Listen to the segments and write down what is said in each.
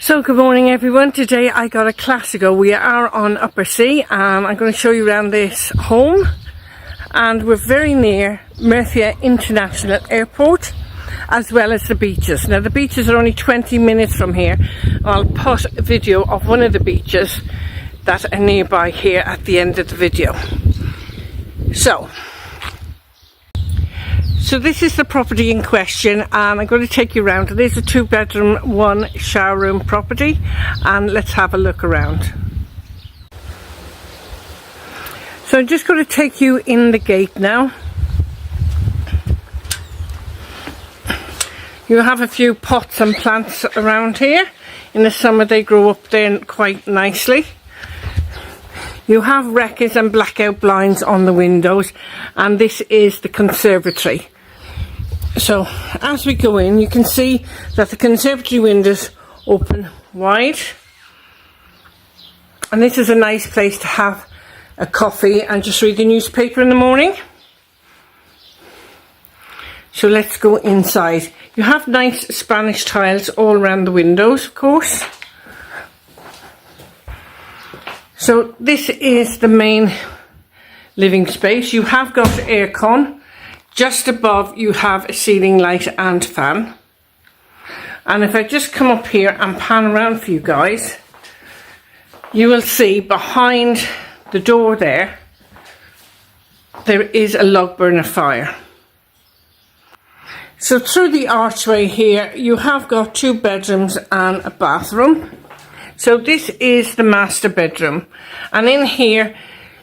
So good morning everyone. Today I got a Clasico. We are on Upper Sea and I'm going to show you around this home, and we're very near Murcia International Airport as well as the beaches. Now the beaches are only 20 minutes from here. I'll put a video of one of the beaches that are nearby here at the end of the video. So this is the property in question, and I'm going to take you around. It is a 2-bedroom, 1 shower room property, and let's have a look around. So I'm just going to take you in the gate now. You have a few pots and plants around here. In the summer they grow up there quite nicely. You have records and blackout blinds on the windows, and this is the conservatory. So as we go in, you can see that the conservatory windows open wide, and this is a nice place to have a coffee and just read the newspaper in the morning. So let's go inside. You have nice Spanish tiles all around the windows, of course. So this is the main living space. You have got aircon. Just above you have a ceiling light and fan. And if I just come up here and pan around for you guys, you will see behind the door there is a log burner fire. So through the archway here you have got 2 bedrooms and a bathroom. So this is the master bedroom, and in here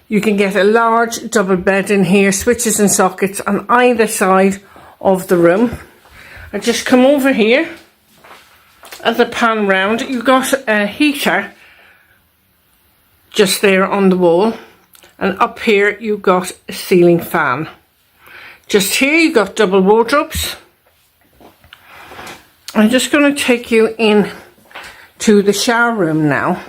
you can get a large double bed in here, switches and sockets on either side of the room. I just come over here as I pan round. You've got a heater just there on the wall, and up here you've got a ceiling fan. Just here you've got double wardrobes. I'm just going to take you in to the shower room now.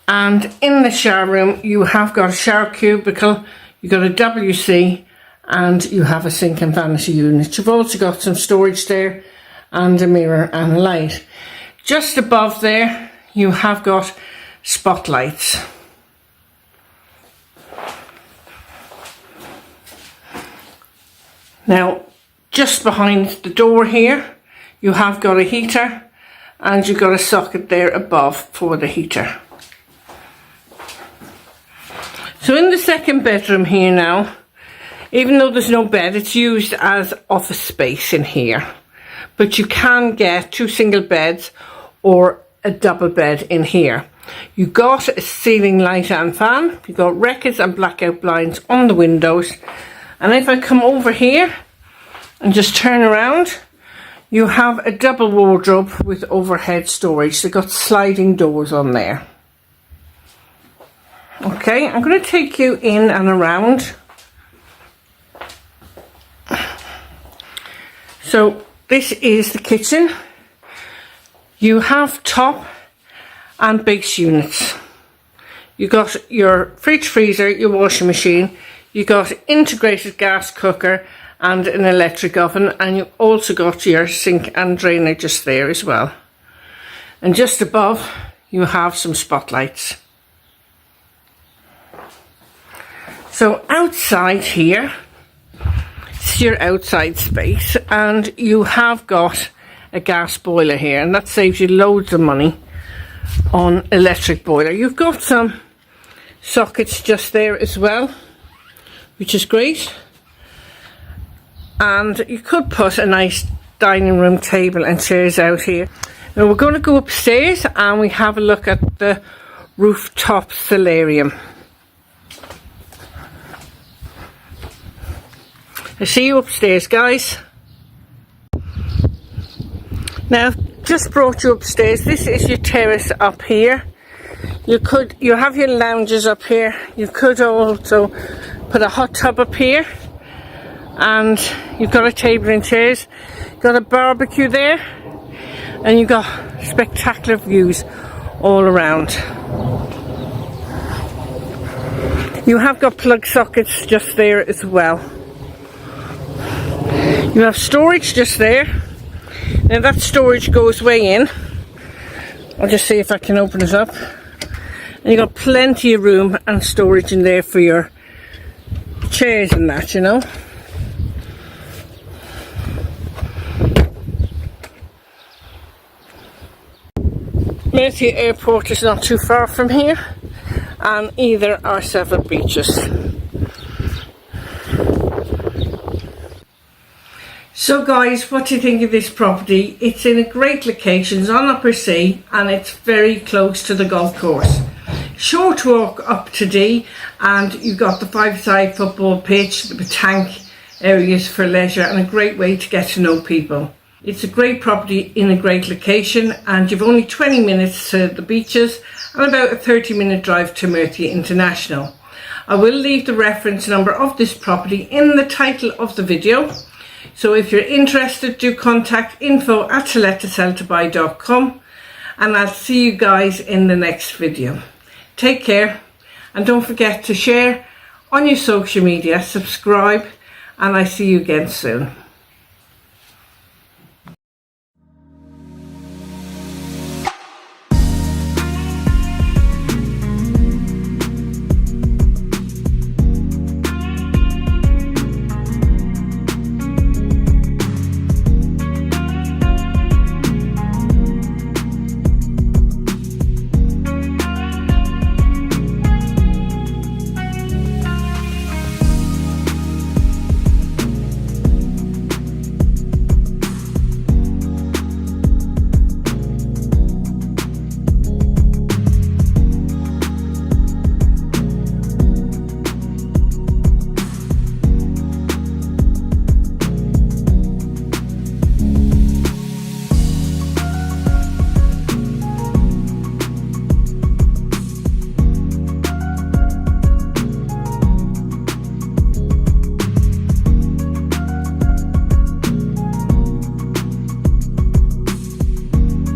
And in the shower room you have got a shower cubicle, you've got a WC, and you have a sink and vanity unit. You've also got some storage there and a mirror and a light. Just above there you have got spotlights. Now just behind the door here you have got a heater, and you've got a socket there above for the heater. So in the second bedroom here now, even though there's no bed, it's used as office space in here. But you can get 2 single beds or a double bed in here. You've got a ceiling light and fan. You've got records and blackout blinds on the windows. And if I come over here and just turn around, you have a double wardrobe with overhead storage. They've got sliding doors on there. Okay, I'm going to take you in and around. So this is the kitchen. You have top and base units. You got your fridge, freezer, your washing machine. You got integrated gas cooker and an electric oven, and you also got your sink and drainer just there as well. And just above you have some spotlights. So outside here, it's your outside space, and you have got a gas boiler here, and that saves you loads of money on electric boiler. You've got some sockets just there as well, which is great. And you could put a nice dining room table and chairs out here. Now we're going to go upstairs and we have a look at the rooftop solarium. I see you upstairs, guys. Now just brought you upstairs. This is your terrace up here. You have your lounges up here. You could also put a hot tub up here, and you've got a table and chairs. You've got a barbecue there, and you've got spectacular views all around. You have got plug sockets just there as well. You have storage just there. Now that storage goes way in, I'll just see if I can open it up. And you've got plenty of room and storage in there for your chairs and that, you know. Murcia Airport is not too far from here, and either are several beaches. So guys, what do you think of this property? It's in a great location, it's on Upper Sea, and it's very close to the golf course. Short walk up to D, and you've got the five-side football pitch, the tank areas for leisure, and a great way to get to know people. It's a great property in a great location, and you've only 20 minutes to the beaches and about a 30-minute drive to Murcia International. I will leave the reference number of this property in the title of the video. So if you're interested, do contact info@select2sell2buy.com, and I'll see you guys in the next video. Take care, and don't forget to share on your social media, subscribe, and I see you again soon.